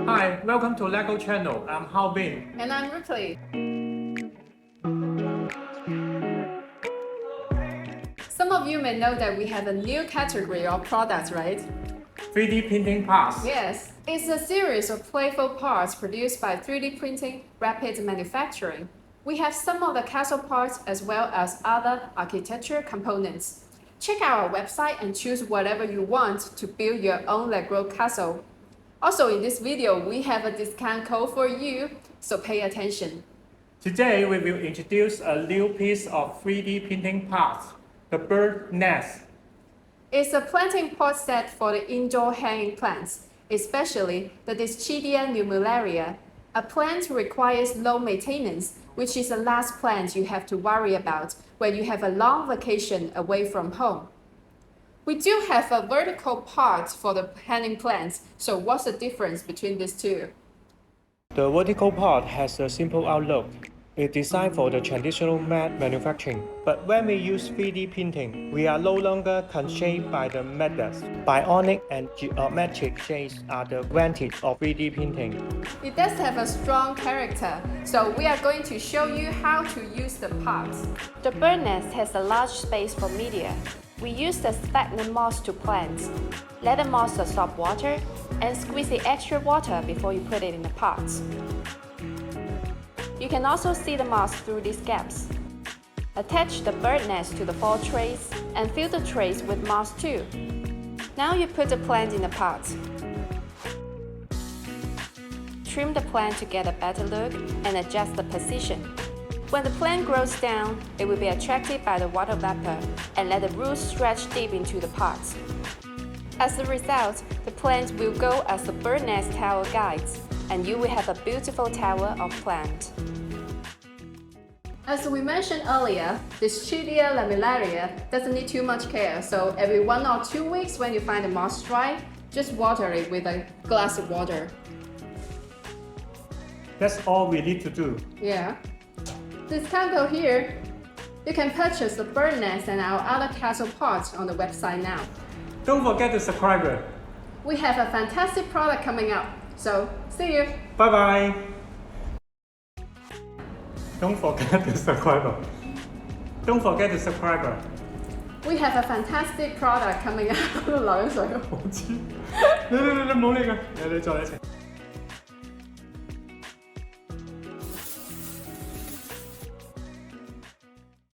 Hi, welcome to LEGO channel. I'm Hao Bin. And I'm Ripley. Some of you may know that we have a new category of products, right? 3D printing parts. Yes, it's a series of playful parts produced by 3D printing rapid manufacturing. We have some of the castle parts as well as other architecture components. Check out our website and choose whatever you want to build your own LeGrow castle. Also, in this video, we have a discount code for you, so pay attention. Today, we will introduce a new piece of 3D printing parts, the bird nest. It's a planting pot set for the indoor hanging plants, especially the Dischidia numularia. A plant requires low maintenance, which is the last plant you have to worry about when you have a long vacation away from home. We do have a vertical part for the hanging plants, so what's the difference between these two? The vertical part has a simple outlook. It's designed for the traditional mat manufacturing. But when we use 3D printing, we are no longer constrained by the methods. Bionic and geometric shapes are the advantage of 3D printing. It does have a strong character, so we are going to show you how to use the parts. The bird nest has a large space for media. We use the sphagnum moss to plant. Let the moss absorb water and squeeze the extra water before you put it in the pots. You can also see the moss through these gaps. Attach the bird nest to the 4 trays and fill the trays with moss too. Now you put the plant in the pot. Trim the plant to get a better look and adjust the position. When the plant grows down, it will be attracted by the water vapor and let the roots stretch deep into the pot. As a result, the plant will go as the bird nest tower guides, and you will have a beautiful tower of plant. As we mentioned earlier, this Dischidia lamellariae doesn't need too much care, so every 1 or 2 weeks when you find the moss dry, just water it with a glass of water. That's all we need to do. Yeah. Discount code here. You can purchase the bird nest and our other castle parts on the website now. Don't forget to subscribe. We have a fantastic product coming up, so see you! Bye bye. Don't forget to subscribe. Don't forget to subscribe. We have a fantastic product coming up. 流緊水。我知。你唔好理佢，你再嚟一次。